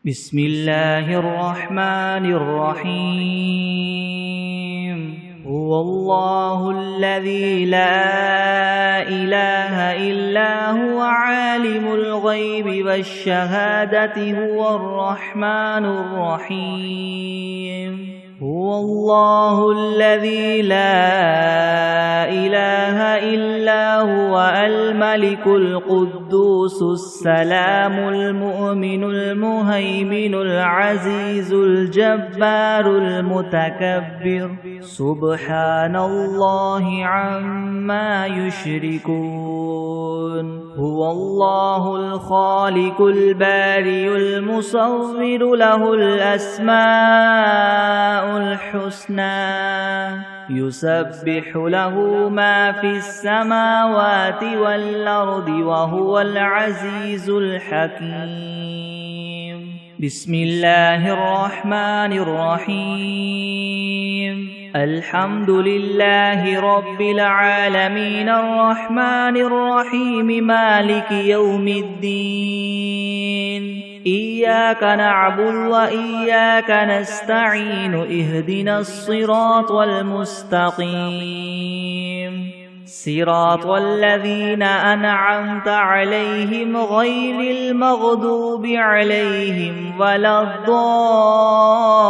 بسم الله الرحمن الرحيم هو الله الذي لا إله إلا هو عالم الغيب والشهادة هو الرحمن الرحيم هو الله الذي لا إله إلا هو الملك القدوس السلام المؤمن المهيمن العزيز الجبار المتكبر سبحان الله عما يشركون هو الله الخالق البارئ المصور له الأسماء الحسنى يسبح له ما في السماوات والأرض وهو العزيز الحكيم بسم الله الرحمن الرحيم الحمد لله رب العالمين الرحمن الرحيم مالك يوم الدين إياك نعبد وإياك نستعين اهدنا الصراط المستقيم صراط الذين أنعمت عليهم غير المغضوب عليهم ولا الضالين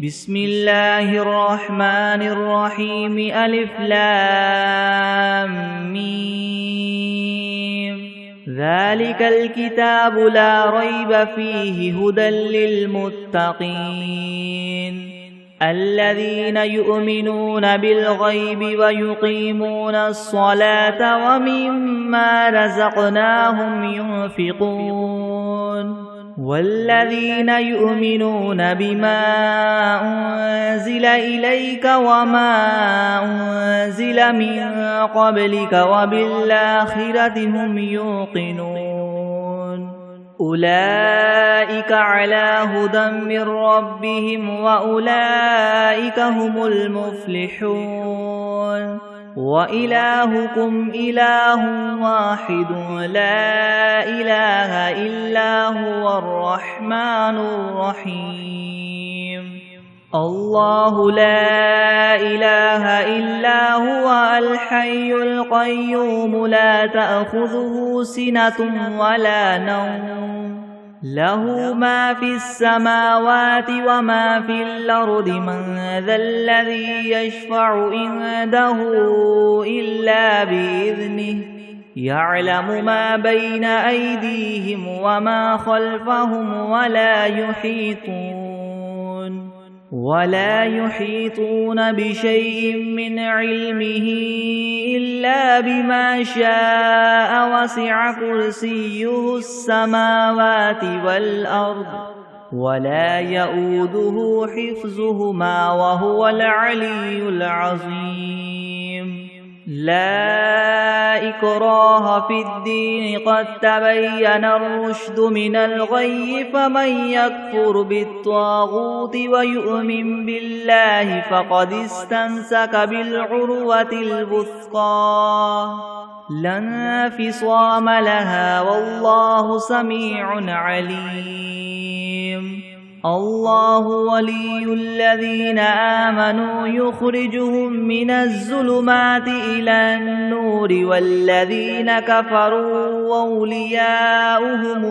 بسم الله الرحمن الرحيم ألف لام ميم ذلك الكتاب لا ريب فيه هدى للمتقين الذين يؤمنون بالغيب ويقيمون الصلاة ومما رزقناهم ينفقون والذين يؤمنون بما أنزل إليك وما أنزل من قبلك وبالآخرة هم يوقنون أولئك على هدى من ربهم وأولئك هم المفلحون وإلهكم إله واحد لا إله إلا هو الرحمن الرحيم الله لا إله إلا هو الحي القيوم لا تأخذه سنة ولا نوم له ما في السماوات وما في الأرض من ذا الذي يشفع عنده إلا بإذنه يعلم ما بين أيديهم وما خلفهم ولا يحيطون بشيء من علمه إلا بما شاء وسع كرسيه السماوات والأرض ولا يؤوده حفظهما وهو العلي العظيم لا إكراه في الدين قد تبين الرشد من الغي فمن يكفر بالطاغوت ويؤمن بالله فقد استمسك بالعروة الوثقى لا انفصام لها والله سميع عليم الله ولي الذين آمنوا يخرجهم من الظلمات إلى النور والذين كفروا أولياؤهم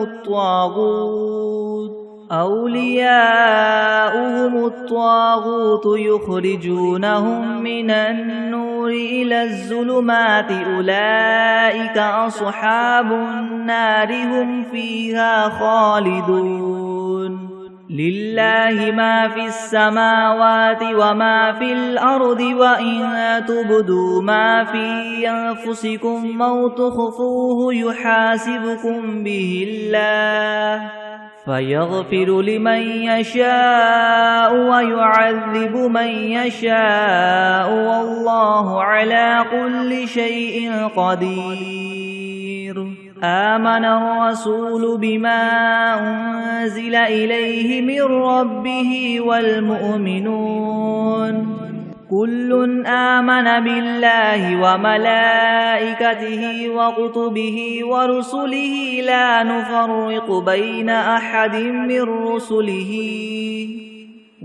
الطاغوت يخرجونهم من النور إلى الظلمات أولئك أصحاب النار هم فيها خالدون لله ما في السماوات وما في الأرض وإن تبدوا ما في أنفسكم أو تخفوه يحاسبكم به الله فيغفر لمن يشاء ويعذب من يشاء والله على كل شيء قدير آمن الرسول بما أنزل إليه من ربه والمؤمنون كل آمن بالله وملائكته وكتبه ورسله لا نفرق بين أحد من رسله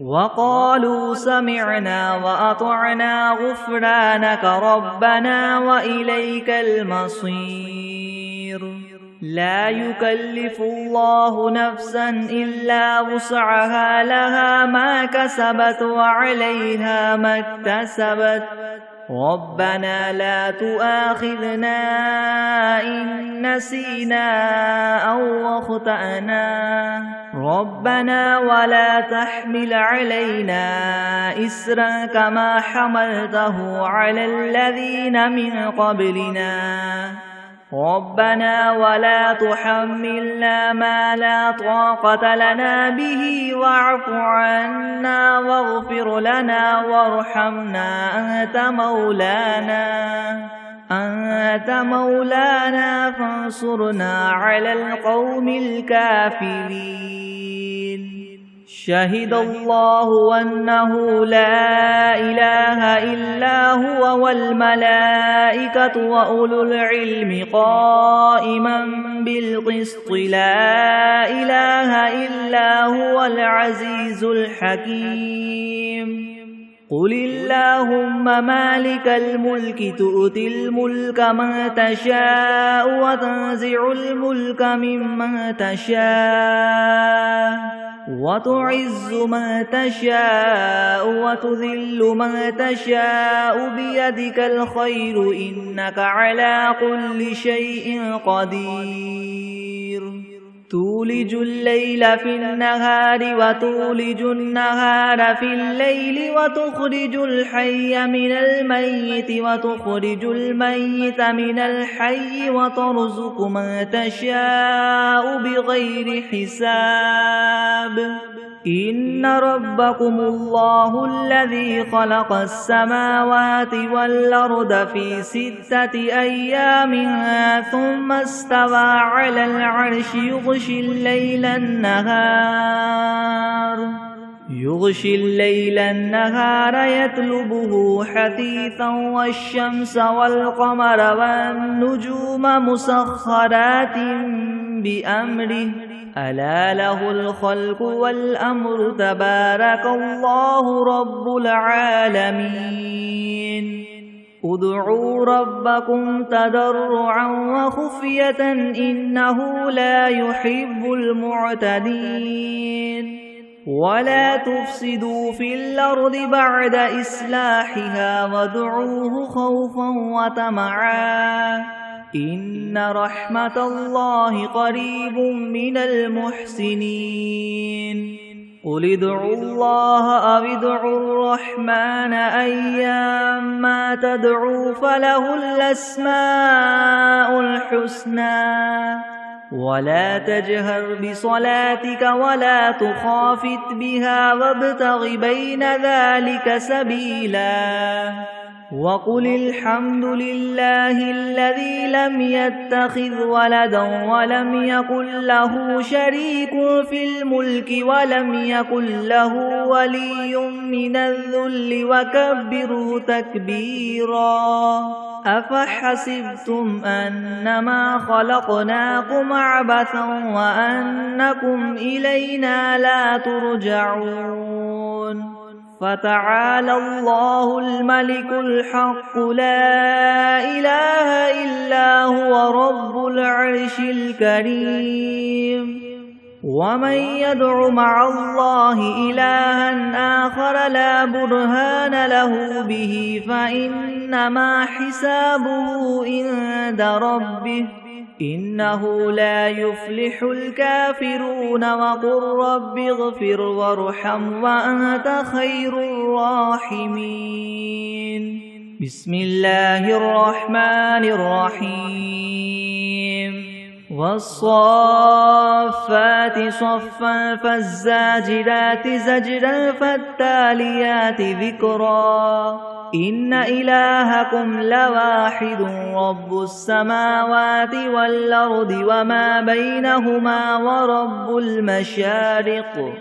وقالوا سمعنا وأطعنا غفرانك ربنا وإليك المصير لا يكلف الله نفسا إلا وسعها لها ما كسبت وعليها ما اكتسبت ربنا لا تؤاخذنا إن نسينا أو أخطأنا ربنا ولا تحمل علينا إسرا كما حملته على الذين من قبلنا ربنا ولا تحملنا ما لا طاقة لنا به واعف عنا واغفر لنا وارحمنا أنت مولانا فانصرنا على القوم الكافرين شهد الله أنه لا إله إلا هو والملائكة وأولو العلم قائما بالقسط لا إله إلا هو العزيز الحكيم قل اللهم مالك الملك تؤتي الملك من تشاء وتنزع الملك ممن تشاء وتعز من تشاء وتذل من تشاء بيدك الخير إنك على كل شيء قدير تولج الليل في النهار وتولج النهار في الليل وتخرج الحي من الميت وتخرج الميت من الحي وترزق من تشاء بغير حساب إن ربكم الله الذي خلق السماوات والأرض في 6 أيام ثم استوى على العرش يغشي الليل النهار يطلبه حثيثا والشمس والقمر والنجوم مسخرات بأمره ألا له الخلق والأمر تبارك الله رب العالمين ادعوا ربكم تضرعا وخفية إنه لا يحب المعتدين ولا تفسدوا في الأرض بعد إصلاحها وادعوه خوفا وطمعا إن رحمة الله قريب من المحسنين قل ادعوا الله أو ادعوا الرحمن أيما تدعوا فله الأسماء الحسنى ولا تجهر بصلاتك ولا تخافت بها وابتغ بين ذلك سبيلا وقل الحمد لله الذي لم يتخذ ولدا ولم يكن له شريك في الملك ولم يكن له ولي من الذل وكبره تكبيرا أفحسبتم أنما خلقناكم عبثا وأنكم إلينا لا ترجعون فتعالى الله الملك الحق لا إله إلا هو رب العرش الكريم ومن يدع مع الله إلها آخر لا برهان له به فإنما حسابه عند ربه إنه لا يفلح الكافرون وقل رب اغفر وارحم وأنت خير الراحمين بسم الله الرحمن الرحيم والصافات صفا فالزاجرات زجرا فالتاليات ذكرا إن إلهكم لواحد رب السماوات والأرض وما بينهما ورب المشارق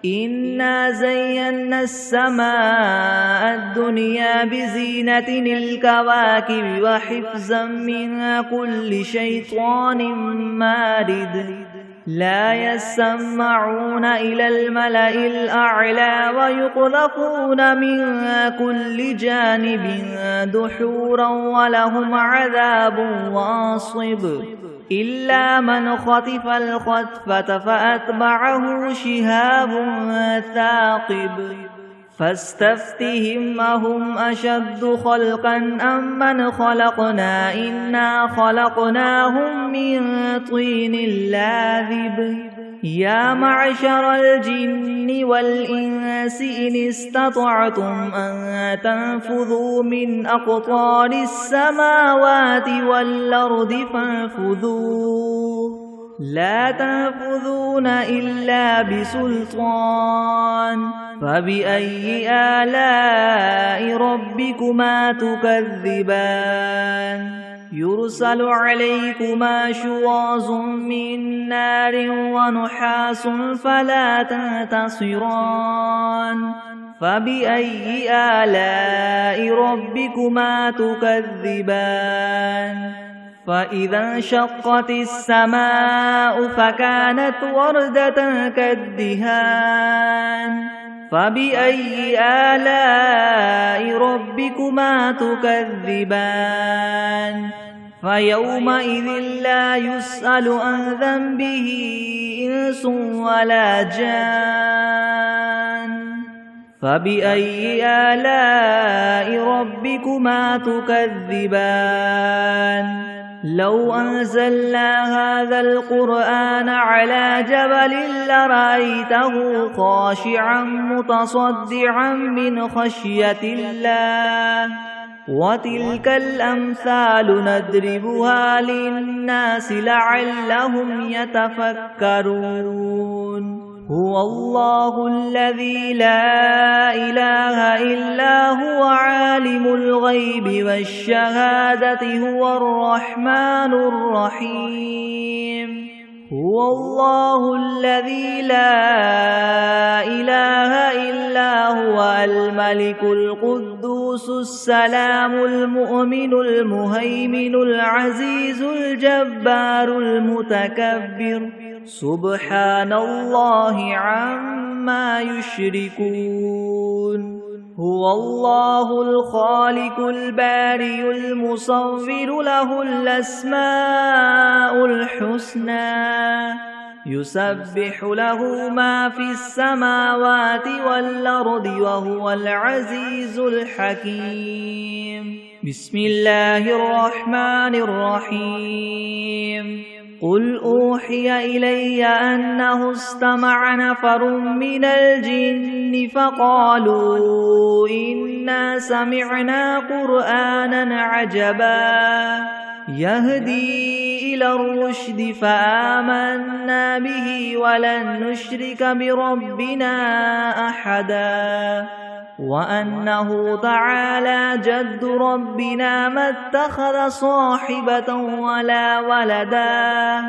إنا زينا السماء الدنيا بزينة الكواكب وحفظا من كل شيطان مارد لا يسمعون إلى الملأ الأعلى ويقذفون من كل جانب دحورا ولهم عذاب واصب إلا من خطف الخطفة فأتبعه شهاب ثاقب فاستفتهم أهم أشد خلقا أم من خلقنا إنا خلقناهم من طين لاذب يا معشر الجن والإنس إن استطعتم أن تنفذوا من أقطار السماوات والأرض فانفذوا لا تنفذون إلا بسلطان فبأي آلاء ربكما تكذبان يرسل عليكما شواظ من نار ونحاس فلا تنتصران فبأي آلاء ربكما تكذبان فإذا انشقت السماء فكانت وردة كالدهان فبأي آلاء ربكما تكذبان فيومئذ لا يسأل عن ذنبه إنس ولا جان فبأي آلاء ربكما تكذبان لو أنزلنا هذا القرآن على جبل لرأيته خاشعا متصدعا من خشية الله وتلك الأمثال نضربها للناس لعلهم يتفكرون هو الله الذي لا إله إلا هو عالم الغيب والشهادة هو الرحمن الرحيم هو الله الذي لا إله إلا هو الملك القدوس السلام المؤمن المهيمن العزيز الجبار المتكبر سبحان الله عما يشركون هو الله الخالق البارئ المصور له الأسماء الحسنى يسبح له ما في السماوات والأرض وهو العزيز الحكيم بسم الله الرحمن الرحيم قل أوحي إلي أنه استمع نفر من الجن فقالوا إنا سمعنا قرآنا عجبا يهدي إلى الرشد فآمنا به ولن نشرك بربنا أحدا وأنه تعالى جد ربنا ما اتخذ صاحبة ولا ولدا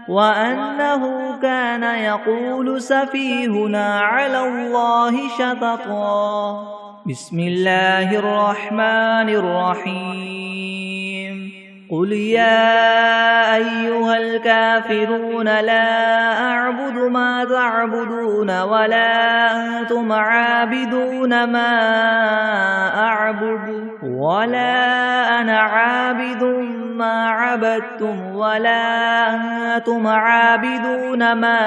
وأنه كان يقول سفيهنا على الله شططا بسم الله الرحمن الرحيم قل يا أيها الكافرون لا أعبد ما تعبدون ولا أنتم عابدون ما أعبد ولا أنا عابد ما عبدتم ولا أنتم عابدون ما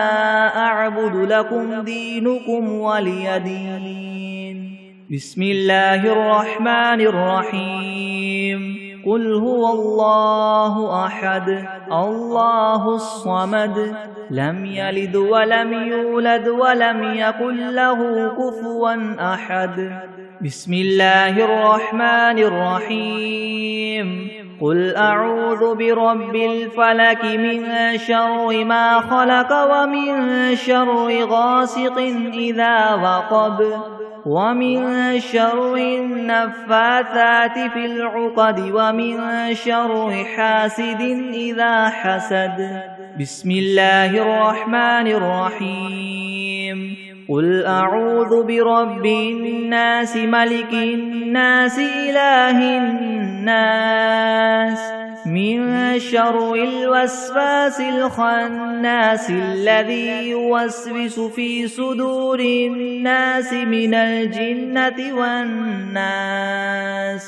أعبد لكم دينكم ولي دين بسم الله الرحمن الرحيم قل هو الله أحد الله الصمد لم يلد ولم يولد ولم يكن له كفوا أحد بسم الله الرحمن الرحيم قل أعوذ برب الفلك من شر ما خلق ومن شر غاسق إذا وقب ومن شر النفاثات في العقد ومن شر حاسد إذا حسد بسم الله الرحمن الرحيم قل أعوذ برب الناس ملك الناس إله الناس من شر الوسواس الخناس الذي يوسوس في صدور الناس من الجنة والناس.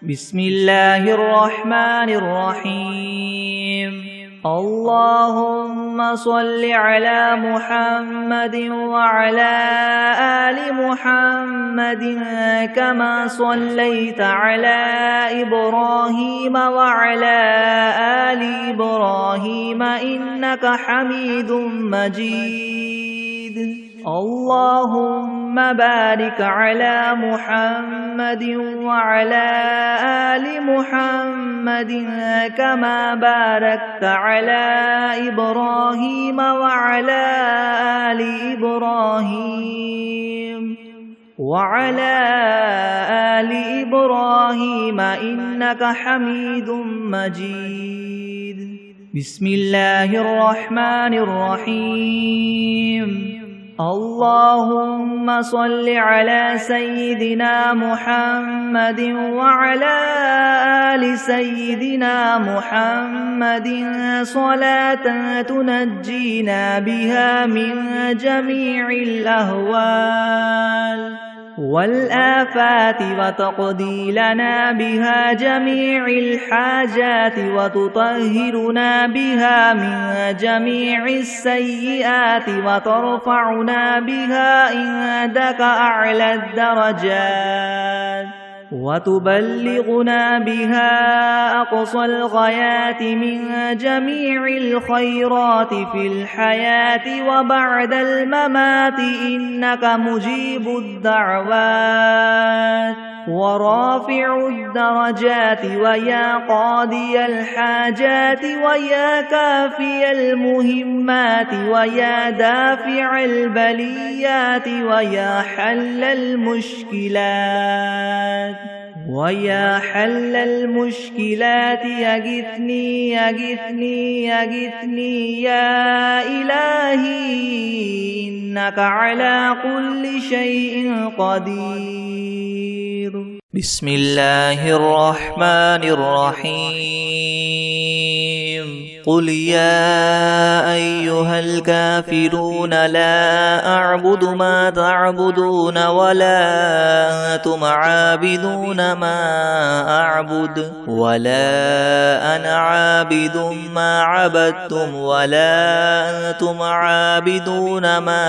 بسم الله الرحمن الرحيم. اللهم صل على محمد وعلى آل محمد كما صليت على إبراهيم وعلى آل إبراهيم إنك حميد مجيد. اللهم بارك على محمد وعلى آل محمد كما باركت على إبراهيم وعلى آل إبراهيم إنك حميد مجيد. بسم الله الرحمن الرحيم. اللهم صل على سيدنا محمد وعلى آل سيدنا محمد صلاة تنجينا بها من جميع الأهوال والآفات وتقضي لنا بها جميع الحاجات وتطهرنا بها من جميع السيئات وترفعنا بها عندك أعلى الدرجات وتبلغنا بها أقصى الغايات من جميع الخيرات في الحياة وبعد الممات إنك مجيب الدعوات ورافع الدرجات ويا قاضي الحاجات ويا كافي المهمات ويا دافع البليات ويا حل المشكلات يغثني يا إلهي إنك على كل شيء قدير. بسم الله الرحمن الرحيم. قل يا أيها الكافرون لا أعبد ما تعبدون ولا أنتم عابدون ما أعبد ولا أنا عابد ما عبدتم ولا أنتم عابدون ما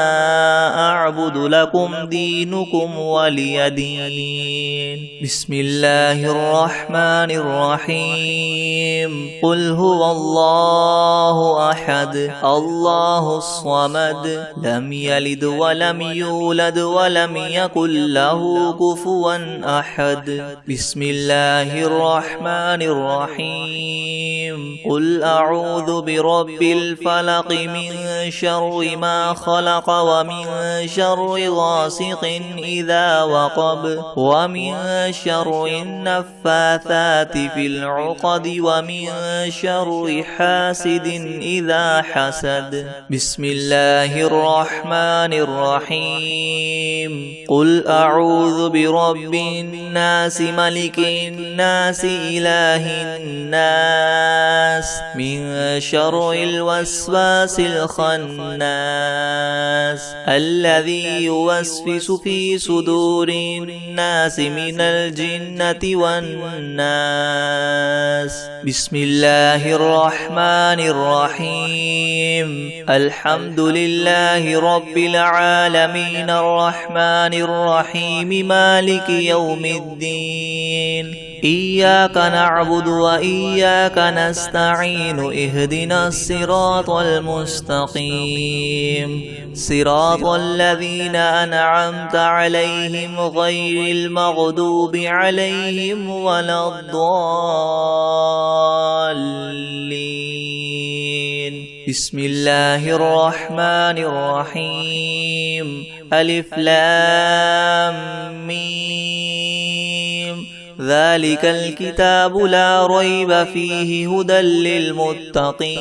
أعبد لكم دينكم ولي دين. بسم الله الرحمن الرحيم. قل هو الله أحد الله الصمد لم يلد ولم يولد ولم يكن له كفوا أحد. بسم الله الرحمن الرحيم. قل أعوذ برب الفلق من شر ما خلق ومن شر غاسق إذا وقب ومن شر النفاثات في العقد ومن شر حاسد إذا حسد. بسم الله الرحمن الرحيم. قل أعوذ برب الناس ملك الناس إله الناس من شر الوسواس الخناس الذي يوسوس في صدور الناس من الجنة والناس. بسم الله الرحمن الرحيم. الحمد لله رب العالمين الرحمن الرحيم مالك يوم الدين. إياك نعبد وإياك نستعين اهدنا الصراط المستقيم صراط الذين أنعمت عليهم غير المغضوب عليهم ولا الضالين. بسم الله الرحمن الرحيم. ألف لام ميم ذلك الكتاب لا ريب فيه هدى للمتقين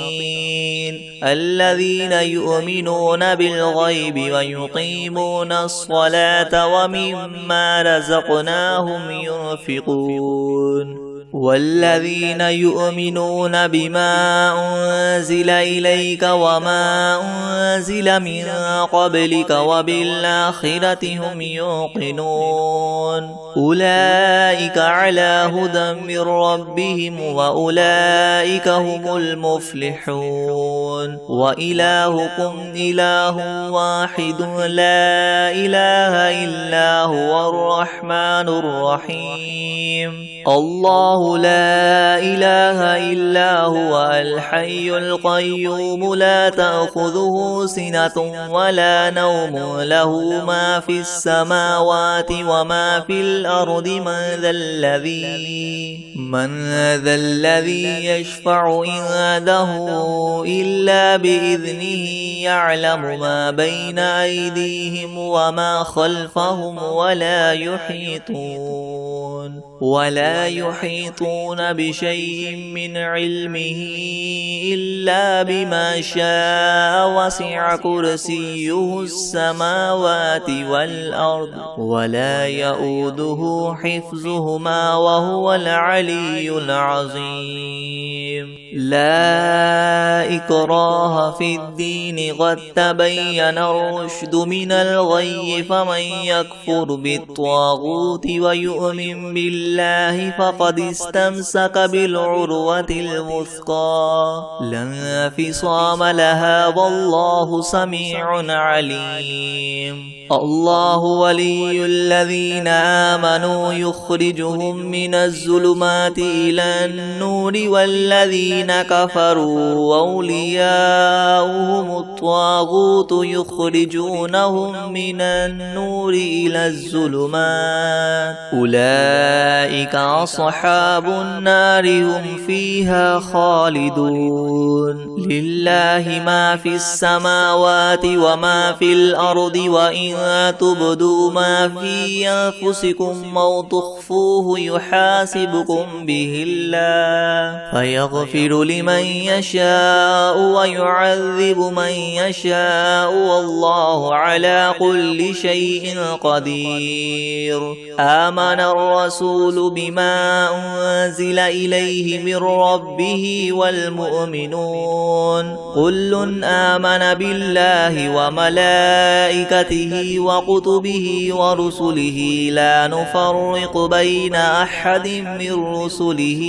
الذين يؤمنون بالغيب ويقيمون الصلاة ومما رزقناهم ينفقون والذين يؤمنون بما أنزل إليك وما أنزل من قبلك وبالآخرة هم يوقنون أولئك على هدى من ربهم وأولئك هم المفلحون وإلهكم إله واحد لا إله إلا هو الرحمن الرحيم الله لا إله إلا هو الحي القيوم لا تأخذه سنة ولا نوم له ما في السماوات وما في الأرض من ذا الذي يشفع عنده إلا بإذنه يعلم ما بين أيديهم وما خلفهم ولا يحيطون بشيء من علمه إلا بما شاء وسع كرسيه السماوات والأرض ولا يؤوده حفظهما وهو العلي العظيم لا إكراه في الدين قد تبين الرشد من الغي فمن يكفر بالطاغوت ويؤمن بالله فقد استمسك بالعروة الوثقى لا انفصام لها والله سميع عليم الله ولي الذين آمنوا يخرجهم من الظلمات إلى النور والذين كفروا أولياؤهم الطاغوت يخرجونهم من النور إلى الظلمات أولئك أصحاب النار هم فيها خالدون لله ما في السماوات وما في الأرض وإن تبدوا ما في أنفسكم أو تخفوه يحاسبكم به الله فيغفر لمن يشاء ويعذب من يشاء والله على كل شيء قدير آمن الرسول بما أنزل إليه من ربه والمؤمنون كل آمن بالله وملائكته وكتبه ورسله لا نفرق بين أحد من رسله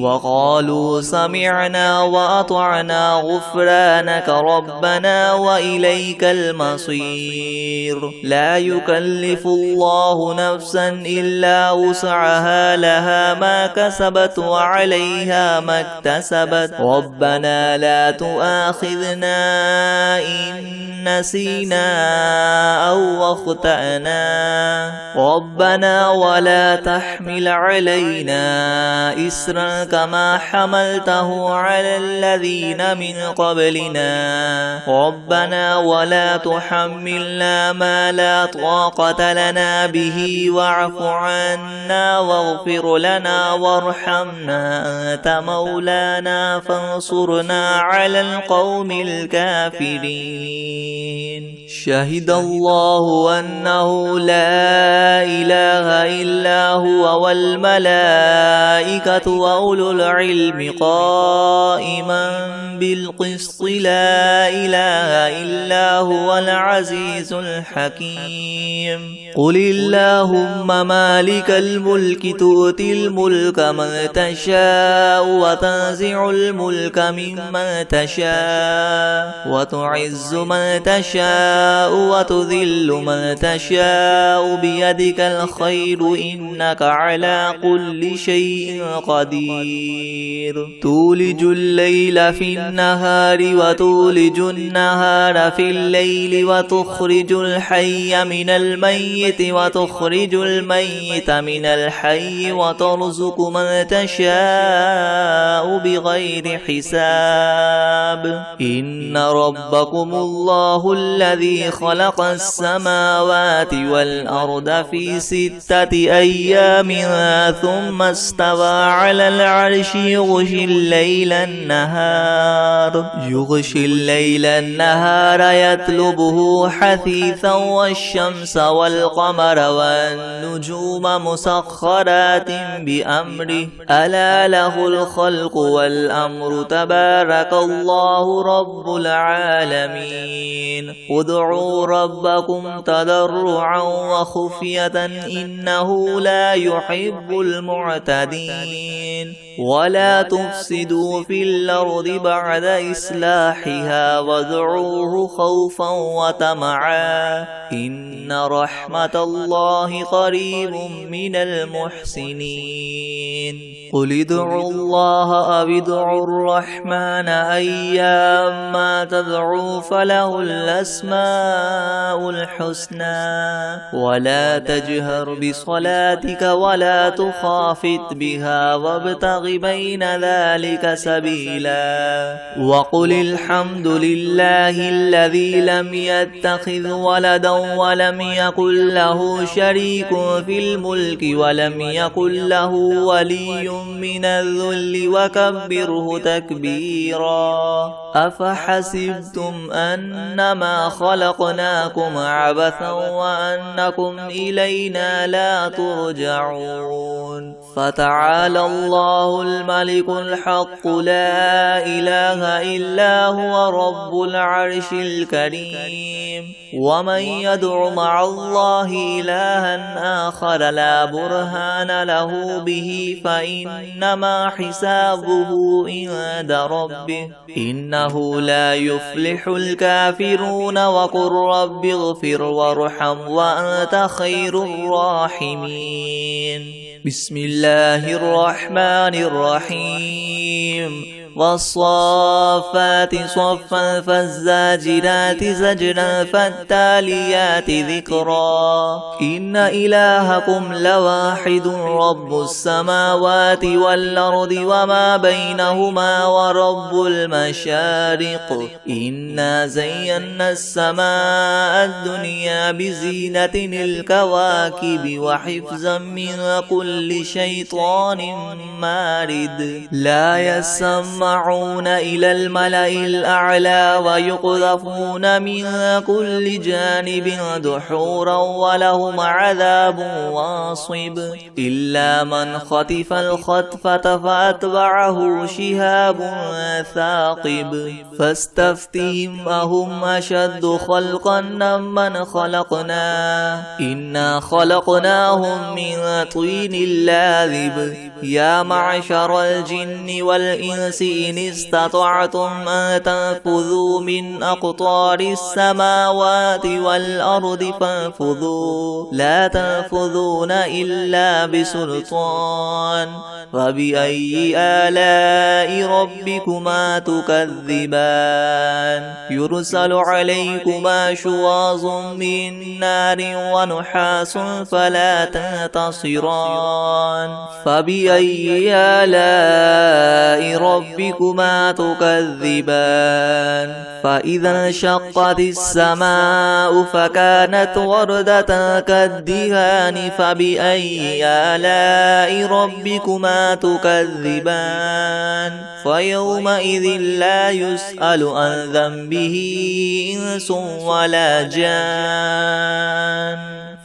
وقالوا سمعنا وأطعنا غفرانك ربنا وإليك المصير لا يكلف الله نفسا إلا وسعها لها ما كسبت وعليها ما اكتسبت ربنا لا تؤاخذنا إن نسينا أو أخطأنا ربنا ولا تحمل علينا إسرا كما حملته على الذين من قبلنا ربنا ولا تحملنا ما لا طاقة لنا به واعف عنا واغفر لنا وارحمنا أنت مولانا فانصرنا على القوم الكافرين شهد الله أنه لا إله إلا هو والملائكة وأولو العلم قائما بالقسط لا إله إلا هو العزيز الحكيم قل اللهم مالك الملك تؤتي الملك من تشاء وتنزع الملك ممن تشاء وتعز من تشاء وتذل من تشاء بيدك الخير إنك على كل شيء قدير قدير تولج الليل في النهار وتولج النهار في الليل وتخرج الحي من الميت وتخرج الميت من الحي وترزق من تشاء بغير حساب إن ربكم الله الذي خلق السماوات والأرض في 6 أيام ثم استوى على العرش يغشي الليل النهار يطلبه حثيثا والشمس والقمر والنجوم مسخرات بأمره ألا له الخلق والأمر تبارك الله رب العالمين ادعوا ربكم تضرعا وخفية إنه لا يحب المعتدين ولا تفسدوا في الأرض بعد إصلاحها وادعوه خوفا وطمعا إن رحمة الله قريب من المحسنين قل ادعوا الله أو ادعوا الرحمن أيما تدعوا فله الأسماء الحسنى ولا تجهر بصلاتك ولا تخافت بها وابتغ بين ذلك سبيلا وقل الحمد لله الذي لم يتخذ ولدا ولم يكن له شريك في الملك ولم يكن له ولي من الذل وكبره تكبيرا أفحسبتم أنما خلقناكم عبثا وأنكم إلينا لا ترجعون فتعالى الله الملك الحق لا إله إلا هو رب العرش الكريم ومن يدع مع الله إلها آخر لا برهان له به فإنما حسابه عند ربه إنه لا يفلح الكافرون وقل رب اغفر وارحم وأنت خير الراحمين بسم الله الرحمن الرحيم والصافات صفا فالزاجرات زجرا فالتاليات ذكرا إن إلهكم لواحد رب السماوات والأرض وما بينهما ورب المشارق إنا زينا السماء الدنيا بزينة الكواكب وحفظا من كل شيطان مارد لا يسمعون إلى الملأ الأعلى ويقذفون من كل جانب دحورا ولهم عذاب واصب إلا من خطف الخطفة فأتبعه شهاب ثاقب فاستفتهم أهم أشد خلقا من خلقنا إنا خلقناهم من طين لاذب يا معشر الجن والإنس إن استطعتم أن تنفذوا من أقطار السماوات والأرض فانفذوا لا تنفذون إلا بسلطان فبأي آلاء ربكما تكذبان يرسل عليكما شواظ من نار ونحاس فلا تنتصران فبأي آلاء ربكما تكذبان فإذا انشقت السماء فكانت وردة كالدهان فبأي آلاء ربكما تكذبان فيومئذ لا يسأل عن ذنبه إنس ولا جان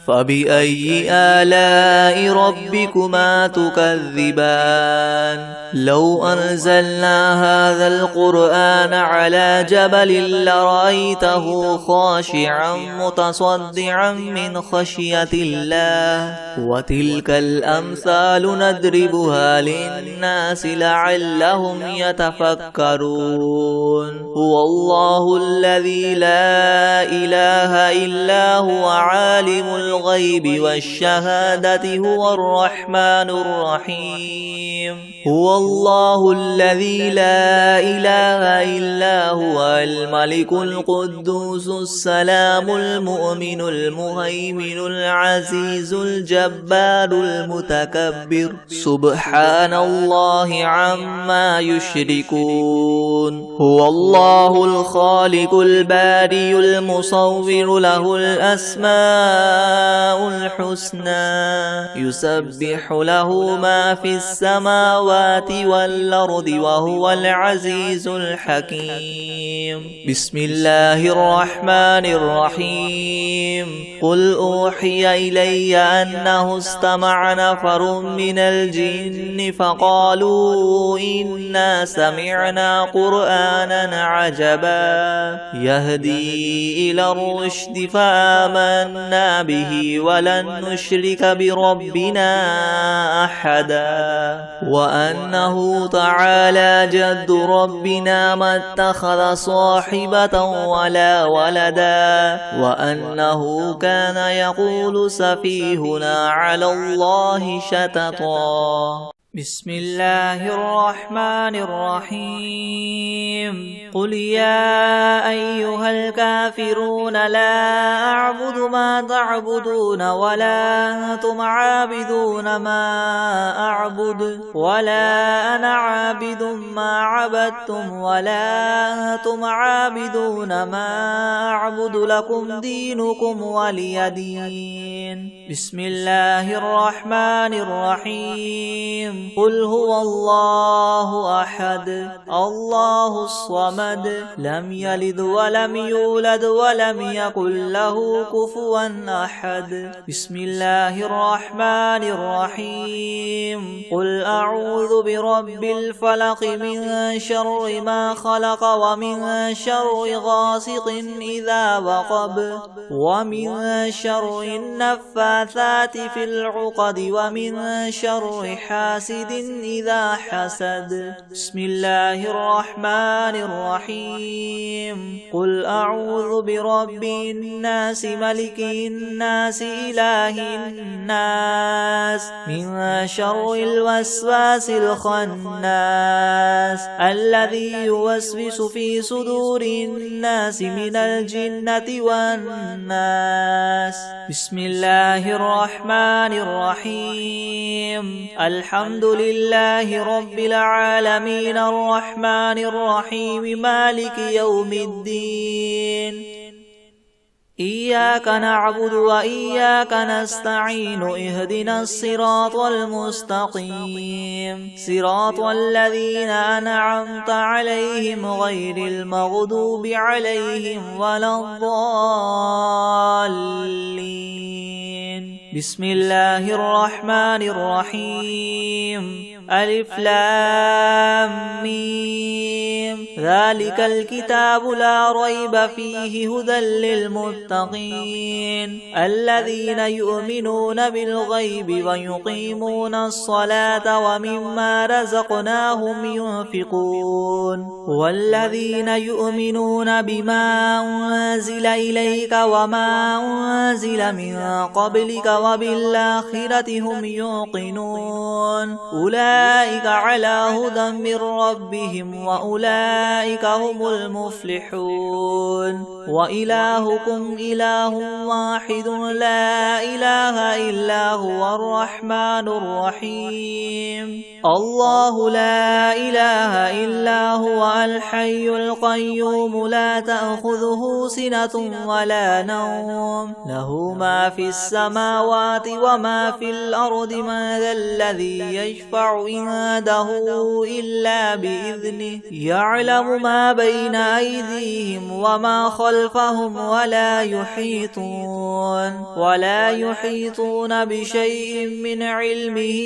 فبأي آلاء ربكما تكذبان لو أنزلنا هذا القرآن على جبل لرأيته خاشعا متصدعا من خشية الله وتلك الأمثال نضربها للناس لعلهم يتفكرون هو الله الذي لا إله إلا هو عالم الغيب والشهادة هو الرحمن الرحيم هو الله الذي لا إله إلا هو الملك القدوس السلام المؤمن المهيمن العزيز الجبار المتكبر سبحان الله عما يشركون هو الله الخالق البارئ المصور له الأسماء الحسنى يسبح له ما في السماوات والأرض وهو العزيز الحكيم بسم الله الرحمن الرحيم قل أوحي إلي أنه استمع نفر من الجن فقالوا إنا سمعنا قرآنا عجبا يهدي إلى الرشد فآمنا به ولن نشرك بربنا أحدا وأنه تعالى جد ربنا ما اتخذ صاحبة ولا ولدا وأنه كان يقول سفيهنا على الله شططا بسم الله الرحمن الرحيم قل يا أيها الكافرون لا أعبد ما تعبدون ولا أنتم عابدون ما أعبد ولا أنا عابد ما عبدتم ولا أنتم عابدون ما أعبد لكم دينكم ولي دين بسم الله الرحمن الرحيم قل هو الله أحد الله الصمد لم يلد ولم يولد ولم يكن له كفوا أحد بسم الله الرحمن الرحيم قل أعوذ برب الفلق من شر ما خلق ومن شر غاسق إذا وقب ومن شر النفاثات في العقد ومن شر حاسد إذا حسد بسم الله الرحمن الرحيم قل أعوذ برب الناس ملك الناس إله الناس من شر الوسواس الخناس الذي يوسوس في صدور الناس من الجنة والناس بسم الله الرحمن الرحيم الحمد لله رب العالمين الرحمن الرحيم مالك يوم الدين إياك نعبد وإياك نستعين اهدنا الصراط المستقيم صراط الذين أنعمت عليهم غير المغضوب عليهم ولا الضالين بسم الله الرحمن الرحيم ألف لام ميم ذلك الكتاب لا ريب فيه هدى للمتقين الذين يؤمنون بالغيب ويقيمون الصلاة ومما رزقناهم ينفقون والذين يؤمنون بما أنزل إليك وما أنزل من قبلك وبالآخرة هم يوقنون أولئك على هدى من ربهم وأولئك هم المفلحون وإلهكم إله واحد لا إله إلا هو الرحمن الرحيم الله لا إله إلا هو الحي القيوم لا تأخذه سنة ولا نوم له ما في السماوات وما في الأرض من ذا الذي يشفع عنده إلا بإذنه يعلم ما بين أيديهم وما خلفهم ولا يحيطون بشيء من علمه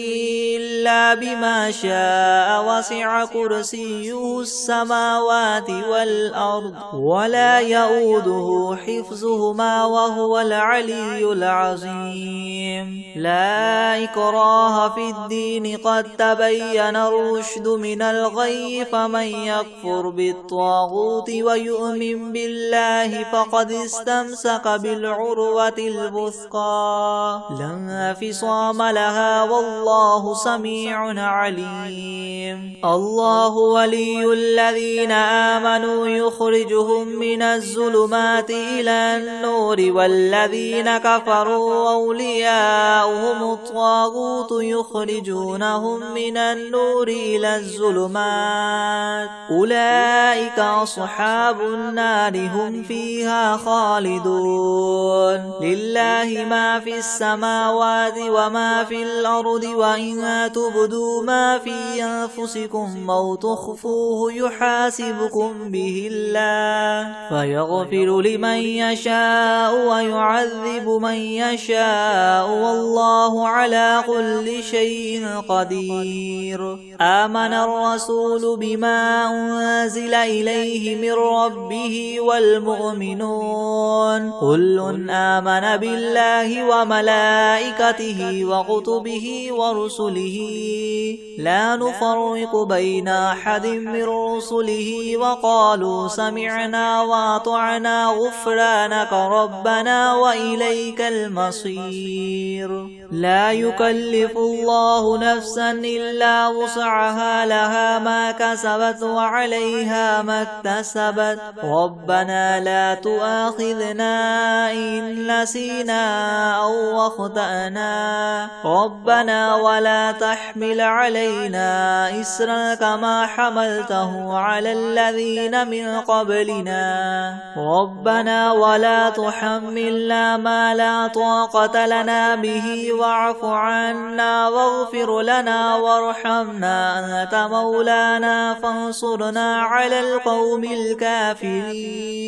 إلا بما شاء وسع كرسيه السماوات والأرض ولا يؤوده حفظهما وهو العلي العظيم حميم لا إكراه في الدين قد تبين الرشد من الغي فمن يكفر بالطاغوت ويؤمن بالله فقد استمسك بالعروة الوثقى لا انفصام لها والله سميع عليم الله ولي الذين آمنوا يخرجهم من الظلمات إلى النور والذين كفروا أولياؤهم الطاغوت يخرجونهم من النور إلى الظلمات أولئك أصحاب النار هم فيها خالدون لله ما في السماوات وما في الأرض وإن تبدوا ما في أنفسكم أو تخفوه يحاسبكم به الله فيغفر لمن يشاء ويعذب من يشاء والله على كل شيء قدير آمن الرسول بما أنزل إليه من ربه والمؤمنون كل آمن بالله وملائكته وكتبه ورسله لا نفرق بين أحد من رسله وقالوا سمعنا وأطعنا غفرانك ربنا وإليك المصير لا يكلف الله نفسا إلا وسعها لها ما كسبت وعليها ما اكتسبت ربنا لا تؤاخذنا إن نسينا أو أخطأنا ربنا ولا تحمل علينا إسرا كما حملته على الذين من قبلنا ربنا ولا تحملنا ما لا طاقة لنا به واعف عنا واغفر لنا وارحمنا أنت مولانا فانصرنا على القوم الكافرين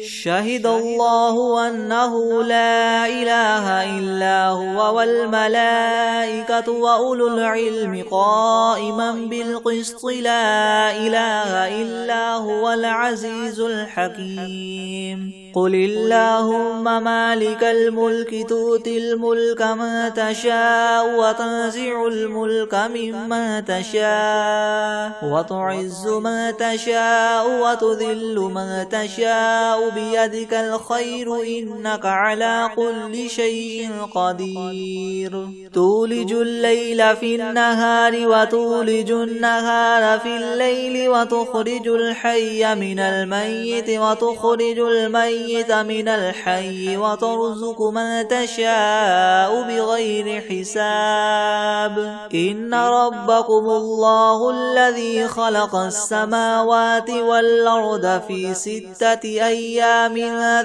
شهد الله أنه لا إله إلا هو والملائكة وأولو العلم قائما بالقسط لا إله إلا هو العزيز الحكيم قل اللهم مالك الملك تؤتي الملك من تشاء وتنزع الملك ممن تشاء وتعز من تشاء وتذل من تشاء بيدك الخير إنك على كل شيء قدير تولج الليل في النهار وتولج النهار في الليل وتخرج الحي من الميت وتخرج الميت من الحي وترزق من تشاء بغير حساب إن ربكم الله الذي خلق السماوات والأرض في 6 أيام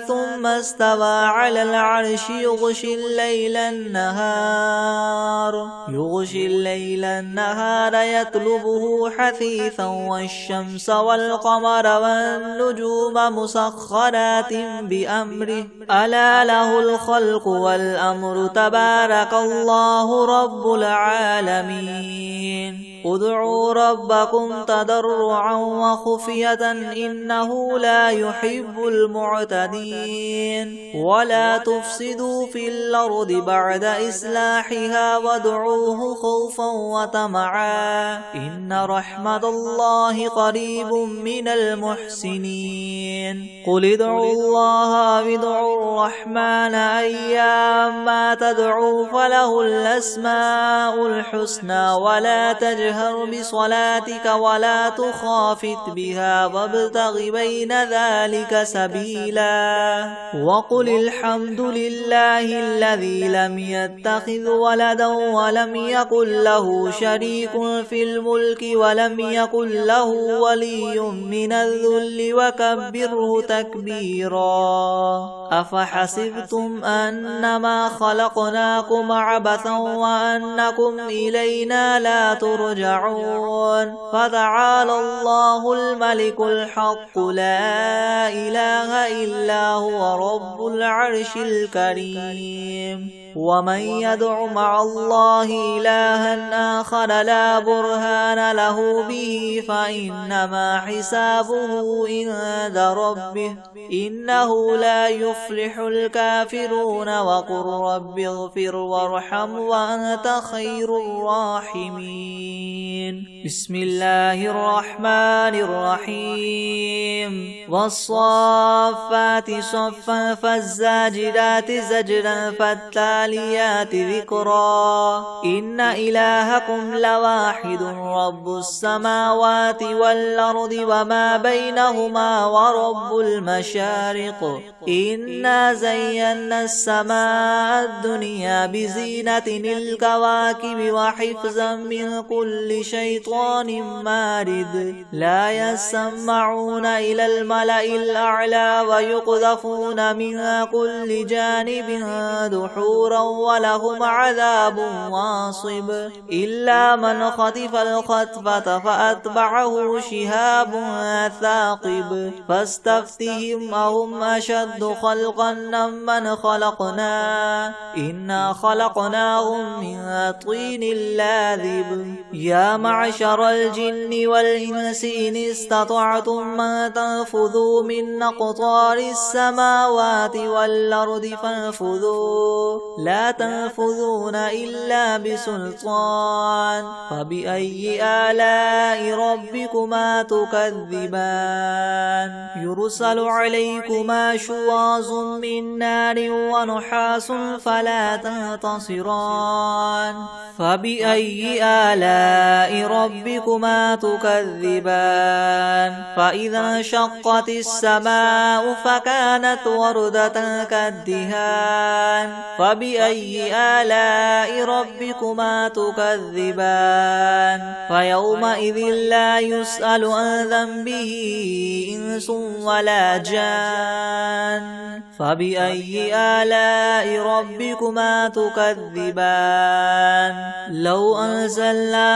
ثم استوى على العرش يغشي الليل النهار يطلبه حثيثا والشمس والقمر والنجوم مسخرات بأمره ألا له الخلق والأمر تبارك الله رب العالمين ادعوا ربكم تضرعا وخفية إنه لا يحب المعتدين ولا تفسدوا في الأرض بعد إصلاحها وادعوه خوفا وطمعا إن رحمة الله قريب من المحسنين قل ادعوا الله وادعوا الرحمن أيما تدعوا فله الأسماء الحسنى ولا تجهر بصلاتك ولا تخافت بها وابتغ بين ذلك سبيلا وقل الحمد لله الذي لم يتخذ ولدا ولم يكن له شريك في الملك ولم يكن له ولي من الذل وكبره تكبيرا أفحسبتم أنما خلقناكم عبثا وأنكم إلينا لا ترجعون فتعالى الله الملك الحق لا إله إلا هو رب العرش الكريم ومن يدع مع الله إلها آخر لا برهان له به فإنما حسابه عند ربه إنه لا يفلح الكافرون وقل رب اغفر وارحم وأنت خير الراحمين بسم الله الرحمن الرحيم والصافات صفا فالزاجرات زجرا فالتاليات ذكرا إن إلهكم لواحد رب السماوات والأرض وما بينهما ورب المشارق إنا زينا السماء الدنيا بزينة الكواكب وحفظا من كل شيطان مارد لا يسمعون إلى الملأ الأعلى ويقذفون من كل جانب دحورا ولهم عذاب واصب إلا من خطف الخطفة فأتبعه شهاب ثاقب فاستفتهم أهم أشد خلقا ممن خلقنا إنا خلقناهم من طين لاذب يا معشر الجن والإنس إن استطعتم أن تنفذوا من أقطار السماوات والأرض فانفذوا لا تنفذون إلا بسلطان فبأي آلاء ربكما تكذبان يرسل عليكما شواظ من نار ونحاس فلا تنتصران فبأي آلاء ربكما تكذبان فإذا انشقت السماء فكانت وردة كالدهان فبأي آلاء ربكما تكذبان فيومئذ لا يسأل عن ذنبه إنس ولا جان فبأي آلاء ربكما تكذبان لو أنزلنا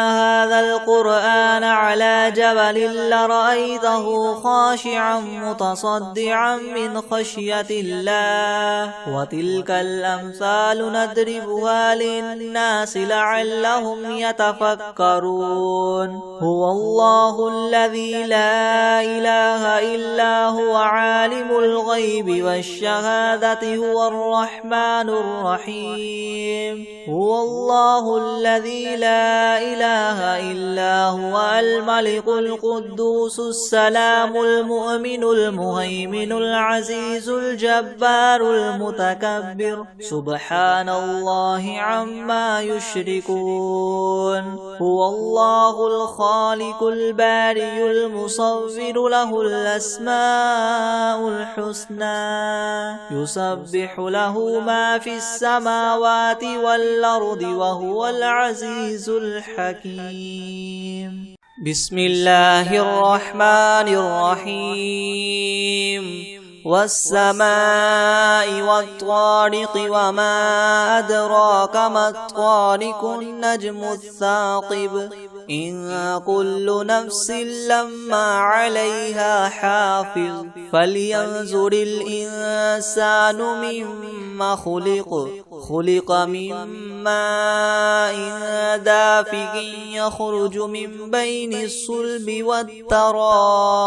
هذا القرآن على جبل لرأيته خاشعا متصدعا من خشية الله وتلك الأمثال نضربها للناس لعلهم يتفكرون هو الله الذي لا إله إلا هو عالم الغيب والشهادة هو الرحمن الرحيم هو الله الذي لا إله إلا هو الملك القدوس السلام المؤمن المهيمن العزيز الجبار المتكبر سبحان الله عما يشركون هو الله الخالق البارئ المصور له الأسماء الحسنى يسبح له ما في السماوات والأرض وهو العزيز الحكيم بسم الله الرحمن الرحيم والسماء والطارق وما أدراك ما الطارق النجم الثاقب إن كل نفس لما عليها حافظ فلينظر الإنسان مما خلق من ماء دافق يخرج من بين الصلب والترائب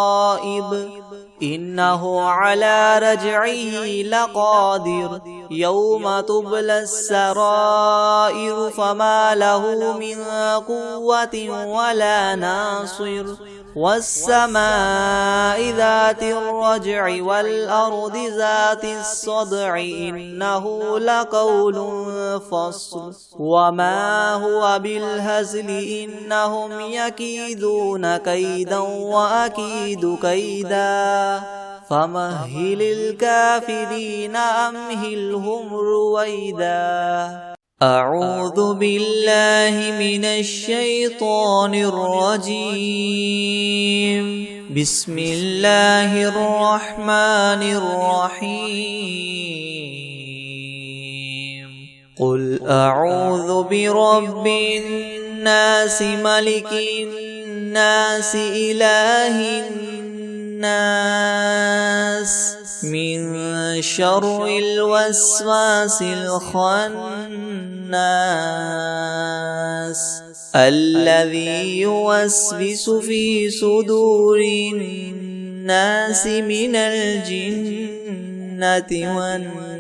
إنه على رجعه لقادر يوم تبلى السرائر فما له من قوة ولا ناصر والسماء ذات الرجع والأرض ذات الصدع إنه لقول فصل وما هو بالهزل إنهم يكيدون كيدا وأكيد كيدا فمهل الكافرين أمهلهم رويدا أعوذ بالله من الشيطان الرجيم بسم الله الرحمن الرحيم قل أعوذ برب الناس ملك الناس إله الناس من شر الوسواس الخناس الذي يوسوس في صدور الناس من الجنة والناس.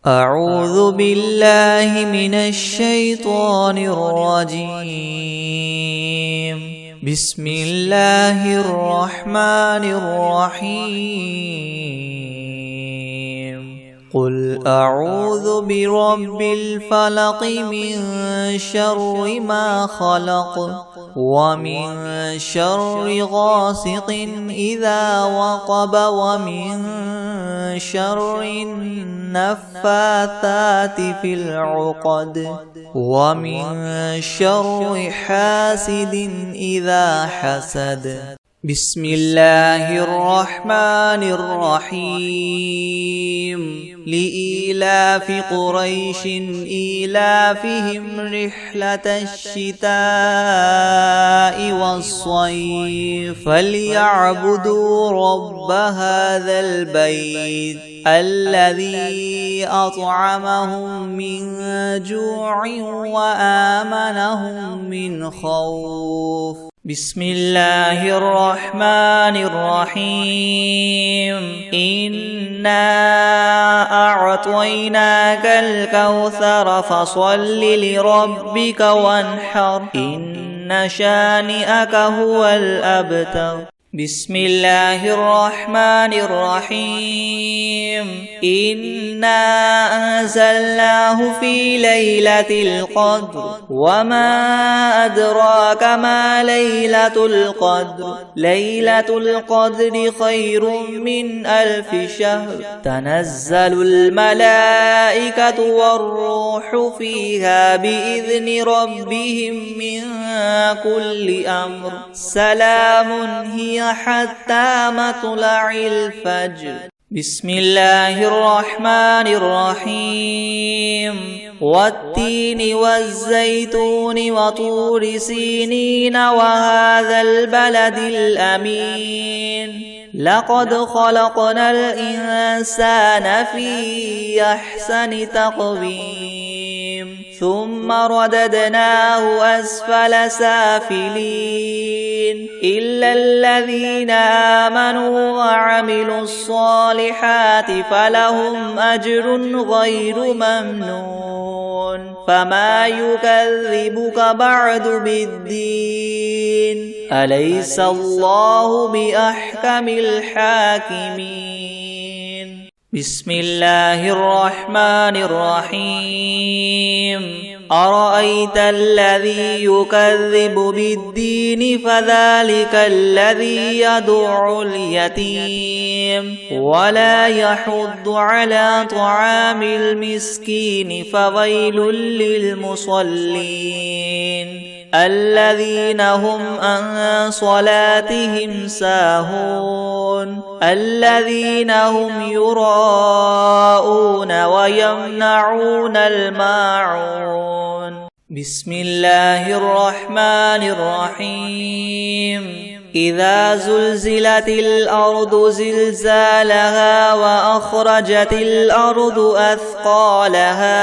أعوذ بالله من الشيطان الرجيم. بسم الله الرحمن الرحيم. قل أعوذ برب الفلق من شر ما خلق ومن شر غاسق إذا وقب ومن شر النفاثات في العقد ومن شر حاسد إذا حسد. بسم الله الرحمن الرحيم. لإيلاف قريش إيلافهم رحلة الشتاء والصيف فليعبدوا رب هذا البيت الذي أطعمهم من جوع وآمنهم من خوف. بسم الله الرحمن الرحيم. إنا أعطيناك الكوثر فصل لربك وانحر إن شانئك هو الأبتر. بسم الله الرحمن الرحيم. إنا أنزلناه في ليلة القدر وما أدراك ما ليلة القدر. ليلة القدر خير من 1000 شهر. تنزل الملائكة والروح فيها بإذن ربهم من كل أمر. سلام هي حتى مطلع الفجر. بسم الله الرحمن الرحيم. والتين والزيتون وطور سينين وهذا البلد الأمين. لقد خلقنا الإنسان في أحسن تقويم ثم رددناه أسفل سافلين إلا الذين آمنوا وعملوا الصالحات فلهم أجر غير ممنون. فما يكذبك بعد بالدين أليس الله بأحكم الحاكمين. بسم الله الرحمن الرحيم. أرأيت الذي يكذب بالدين فذلك الذي يدع اليتيم ولا يحض على طعام المسكين فويل للمصلين الذين هم عن صلاتهم ساهون الذين هم يراءون ويمنعون الماعون. بسم الله الرحمن الرحيم. إذا زلزلت الأرض زلزالها وأخرجت الأرض أثقالها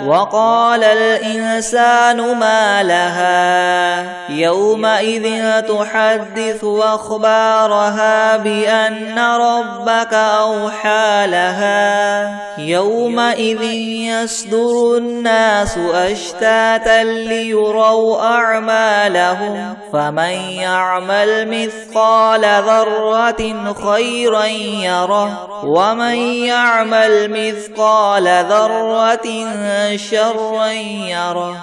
وقال الإنسان ما لها يومئذ تحدث أخبارها بأن ربك أوحى لها يومئذ يصدر الناس أشتاتا ليروا أعمالهم فمن يعمل مثقال ذرة خيرا يره ومن يعمل مثقال ذرة شرا يره.